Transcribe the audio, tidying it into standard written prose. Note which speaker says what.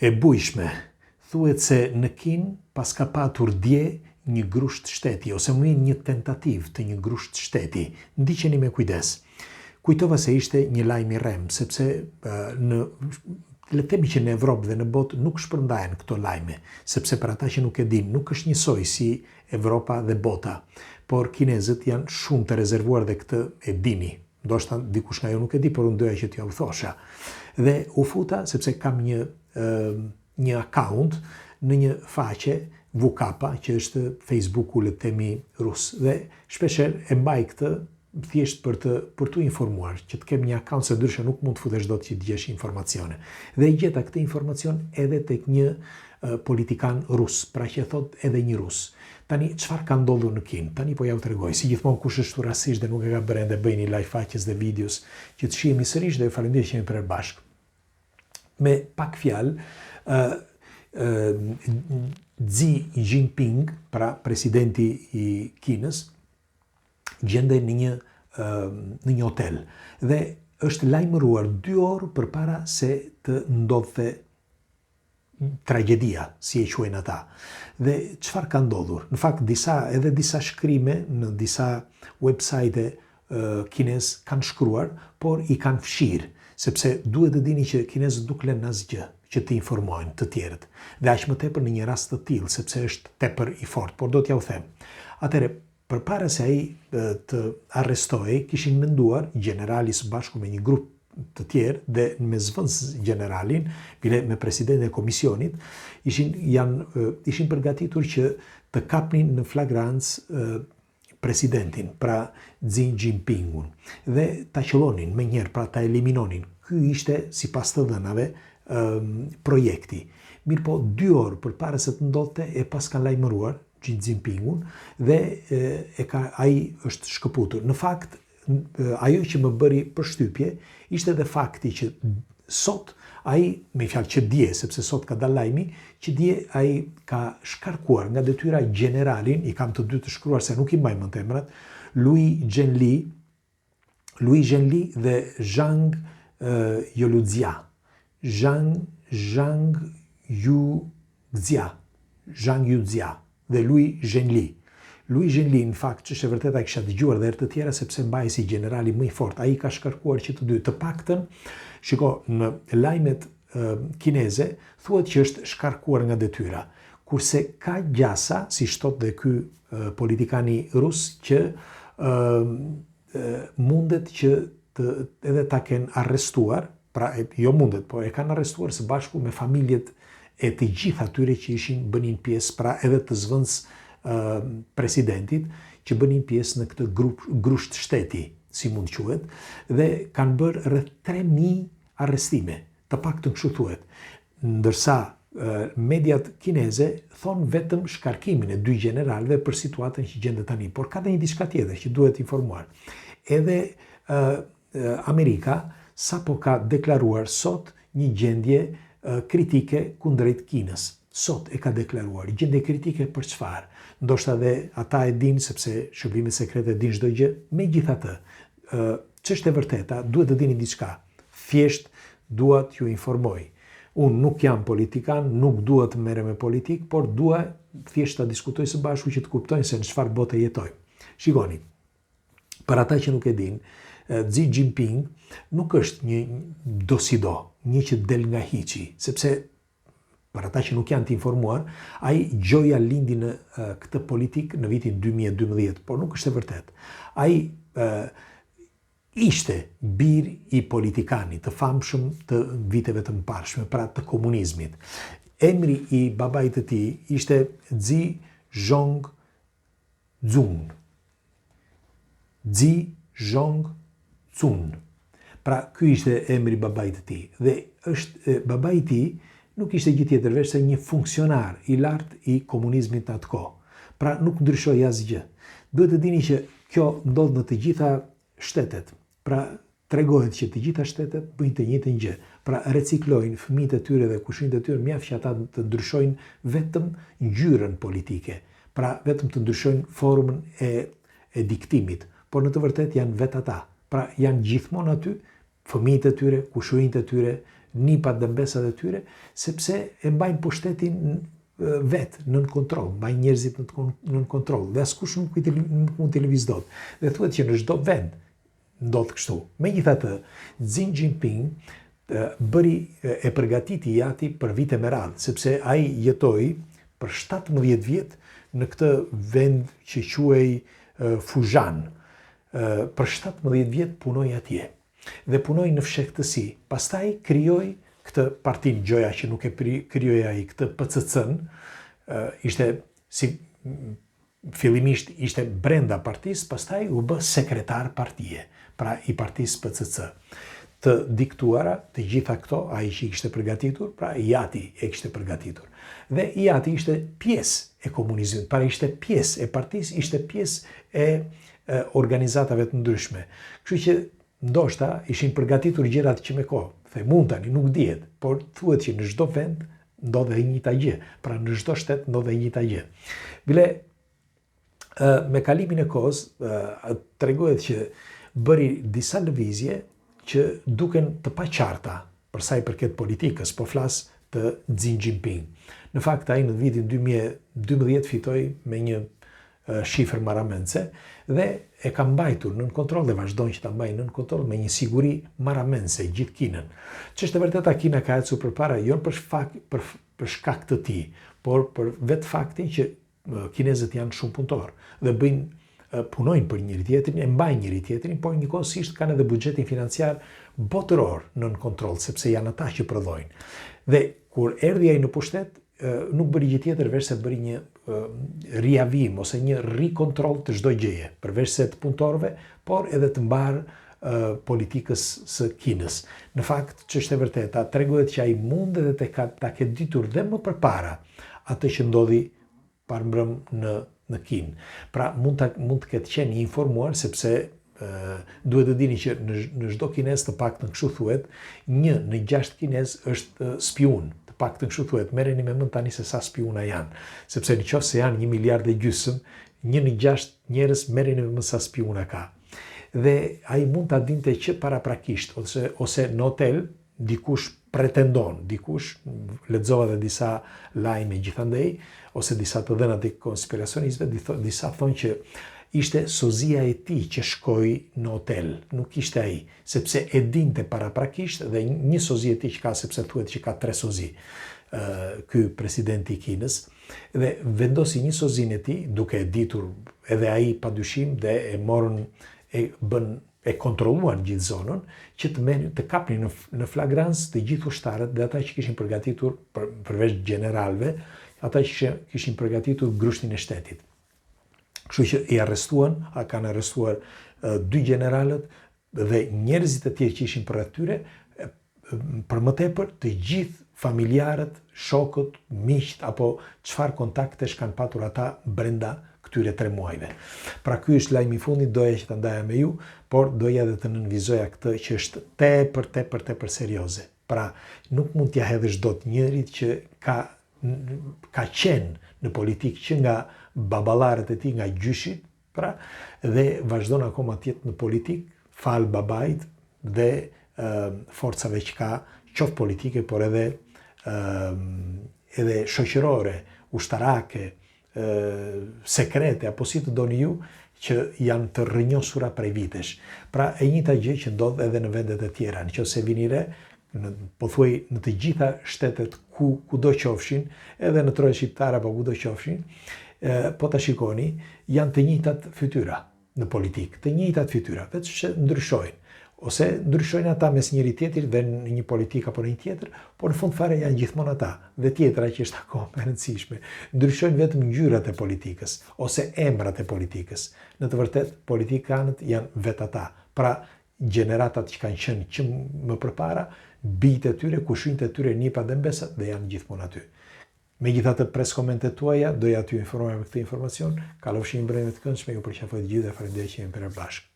Speaker 1: e bujshme. Thuhet se në Kinë pas ka patur dje një grusht shteti, ose më një tentativ të një grusht shteti. Ndiqeni me kujdes. Kujtova se ishte një lajm i rrem, sepse le të themi që në Evropë dhe në botë nuk shpërndahen këto lajme, sepse për ata që nuk e din, nuk është njësoj si Evropa dhe bota, por kinezët janë shumë të rezervuar dhe këtë e dini. Ndoshta dikush nga ju nuk e di, por unë doja që t'ju u thosha. Dhe u futa sepse kam një account në një faqe VK, që është Facebooku le të themi rus. Dhe shpesher e mbaj këtë thjesht për t'u informuar, që të kem një account, se ndryshe nuk mund të futesh dot që të gjesh informacione. Dhe i gjeta këtë informacion edhe tek një politikan rus, pra që thot edhe një rus. Tani, çfarë ka ndodhur në Kinë? Tani po ja u tregoj. Si gjithmonë kush është rastisht dhe nuk e ka bërë ende, bëjni live faqes dhe videos që të shihemi sërish dhe ju falenderoj që jemi përbashkë. Me pak fjalë, Xi Jinping, pra presidenti i Kinës, gjendej në një hotel dhe është lajmëruar 2 orë përpara se të ndodhte tragedia, si e quajnë ata. Dhe çfarë ka ndodhur? Në fakt edhe disa shkrime në disa websajte kinez kanë shkruar, por i kanë fshirë, sepse duhet të dini që kinezët nuk lënë asgjë që të informojnë të tjerët. Dhe aq më tepër në një rast të tillë, sepse është tepër i fortë, por do t'ja u them. Atëherë, përpara se ai të arrestohej, kishin menduar generali së bashku me një grup të tjerë dhe me zvënds generalin, bile me presidentin e komisionit, ishin përgatitur që të kapnin në flagrancë presidentin, pra Xi Jinpingun, dhe ta qellonin me njerë, pra ta eliminonin. Ky ishte, sipas të dhënave, projekti. Mirë po, 2 orë përpara se të ndodhte e pas kanë lajmëruar Xi Jinpingun dhe ai është shkëputur. Në fakt, ajo që më bëri përshtypje ishte edhe fakti që sot ai, me fjalë që dje, sepse sot ka dalë lajmi, që dje ai ka shkarkuar nga detyra generalin, i kam të dy të shkruar se nuk i mbaj mend emrat, Louis Zhenli dhe Zhang Yuluzia. Zhang Yuzia dhe Louis Zhenli. Louis Zhenli, në fakt, që është e vërteta, kisha dëgjuar dhe herë të tjera, sepse mbaj si generali më i fortë. Ai ka shkarkuar që të dy. Të paktën, shiko, në lajmet kineze, thuhet që është shkarkuar nga detyra. Kurse ka gjasa, si shtot dhe ky politikani rus, që mundet që edhe ta kenë arrestuar, pra jo mundet, po e kanë arrestuar së bashku me familjet e të gjithë atyre që bënin pjesë, pra edhe të zvënds presidentit, që bënin pjesë në këtë grusht shteti, si mund quhet, dhe kanë bërë rreth 3000 arrestime, të paktën kështu thuhet. Ndërsa mediat kineze thonë vetëm shkarkimin e 2 generalëve për situatën që gjendet tani, por ka dhe një diçka tjetër që duhet informuar. Edhe Amerika sapo ka deklaruar sot një gjendje kritike kundrejt Kinës. Sot e ka deklaruar gjendje kritike për çfarë? Ndoshta dhe ata e dinë, sepse shërbimet sekrete dinë çdo gjë. Megjithatë, ç'është e vërteta, duhet të dini diçka. Thjesht dua t'ju informoj. Unë nuk jam politikan, nuk dua të merrem me politikë, por dua thjesht ta diskutoj së bashku që të kuptojnë se në çfarë bote jetoj. Shikoni, për ata që nuk e dinë, Xi Jinping nuk është një dosido, një që del nga hiçi, sepse për ata që nuk janë të informuar, ai gjoja lindi në këtë politikë në vitin 2012, por nuk është e vërtet. Ai ishte bir i politikanit të famshëm të viteve të mëparshme, pra të komunizmit. Emri i babait të tij ishte Xi Zhongzun. Xi Zhongzun. Pra, ky ishte emri babait të tij. Dhe babai i tij nuk ishte gjë tjetër veç se një funksionar i lartë i komunizmit atë kohë. Pra, nuk ndryshoi asgjë. Duhet të dini që kjo ndodh në të gjitha shtetet. Pra, tregohet që të gjitha shtetet bëjnë të njëjtën gjë. Pra, reciklojnë fëmijët e tyre dhe kushinjtë e tyre, mjaft që ata të ndryshojnë vetëm ngjyrën politike. Pra, vetëm të ndryshojnë formën e diktimit. Por në të vërtetë janë vetë ata. Pra, janë gjithmonë aty, fëmijët e tyre, kushinjtë e tyre, nipat dhe mbesat e tyre, sepse e mbajnë pushtetin vetë nën kontroll, mbajnë njerëzit nën kontroll, dhe askush nuk mund të lëviz dot. Dhe thuhet që në çdo vend ndodh kështu. Megjithatë, Xi Jinping bëri e përgatiti Jati për vite me radhë, sepse ai jetoi për 17 vjet në këtë vend që quhej Fujian. Për 17 vjet punoi atje dhe punoi në fshehtësi. Pastaj krijoi këtë partinë Gjoja që nuk e krijoi ai, këtë PCC-n, fillimisht ishte brenda partisë, pastaj u bë sekretar partie, pra i partisë PCC. Të diktuara, të gjitha këto, ai që i kishte përgatitur, pra Jati e kishte përgatitur. Dhe Jati ishte pjesë e komunizmit, pra ishte pjesë e partisë, ishte pjesë e organizatave të ndryshme. Kështu që ndoshta ishin përgatitur gjërat që me kohë. The mund tani, nuk dihet, por thuhet që në çdo vend ndodhe e njëjta gjë, pra në çdo shtet ndodhe e njëjta gjë. Bile me kalimin e kohës tregohet që bëri disa lëvizje që duken të paqarta për sa i përket politikës, po flas të Xi Jinping. Në fakt ai në vitin 2012 fitoi me një shifër marramendse dhe e ka mbajtur nën kontroll dhe vazhdon që ta mbajë nën kontroll me një siguri marramendse gjithë Kinën. Ç'është e vërteta, Kina ka ecur përpara jo për shkak të tij, por për vetë faktin që kinezët janë shumë punëtor dhe punojnë për njëri tjetrin, e mbajnë njëri tjetrin, por njëkohësisht kanë edhe buxhetin financiar botëror nën kontroll, sepse janë ata që prodhojnë. Dhe kur erdhi ai në pushtet, nuk bëri gjë tjetër veç se bëri një riavim ose një rikontroll të çdo gjëje, përveç se të punëtorëve, por edhe të mbar politikës së Kinës. Në fakt, ç'është e vërteta, tregohet që ai mund edhe ta ketë ditur dhe më përpara atë që ndodhi parmbrëm në Kinë. Pra mund të ketë qenë i informuar, sepse duhet të dini që në çdo kinez, të paktën kështu thuhet, 1 në 6 kinez është spiun. Të paktën kështu thuhet, merreni me mend tani se sa spiuna janë, sepse nëse janë 1,5 miliard, 1 në 6 njerëz merreni me mend sa spiuna ka. Dhe ai mund ta dinte që paraprakisht ose në hotel dikush pretendon, dikush lexova dhe disa lajme gjithandej, ose disa të dhëna të konspiracionistëve, disa thonë që ishte sozia e tij që shkoi në hotel, nuk ishte ai, sepse e dinte paraprakisht dhe një sozi e tij që ka, sepse thuhet që ka 3 sozi, ky presidenti i Kinës, dhe vendosi një sozin e tij, duke e ditur edhe ai padyshim dhe e kontrolluan gjithë zonën, që të kapnin në flagrancë të gjithë ushtarët dhe ata që kishin përgatitur, përveç generalëve, ata që kishin përgatitur grushtin e shtetit. Kështu që i arrestuan, kanë arrestuar 2 generalët dhe njerëzit e tjerë që ishin për atyre, për më tepër të gjithë familjarët, shokët, miqt apo çfarë kontaktesh kanë patur ata brenda këtyre 3 muajve. Pra ky është lajmi i fundit, doja që ta ndaja me ju, por doja edhe të nënvizoja këtë që është tepër serioze. Pra nuk mund t'ja hedhësh dot njërit që ka qenë në politikë që nga baballarët e tij, nga gjyshit, pra, dhe vazhdon akoma të jetë në politikë, fal babait dhe forcave që ka, qoftë politike, por edhe shoqërore, ushtarake, sekrete, apo si të doni ju, që janë të rrënjosura prej vitesh. Pra e njëjta gjë që ndodh edhe në vendet e tjera. Nëse vini re, pothuaj në të gjitha shtetet kudo qofshin, edhe në Troje shqiptare apo kudo qofshin, po ta shikoni, janë të njëjtat fytyra në politikë, të njëjtat fytyra, vetëm që ndryshojnë. Ose ndryshojnë ata mes njëri tjetrit dhe në një politikë apo në një tjetër, por në fund fare janë gjithmonë ata. Dhe tjetra që është akoma e rëndësishme, ndryshojnë vetëm ngjyrat e politikës ose emrat e politikës. Në të vërtetë, politikanët janë vetë ata. Pra, gjeneratat që kanë qenë që më përpara, bijtë e tyre, kushrinjtë e tyre, nipat dhe mbesat dhe janë gjithmonë aty. Megjithatë, pres komentet tuaja, doja t'ju informoj me këtë informacion. Kalofshi një mbrëmje të këndshme, ju përqafoj të gjithë dhe faleminderit që jemi bashkë.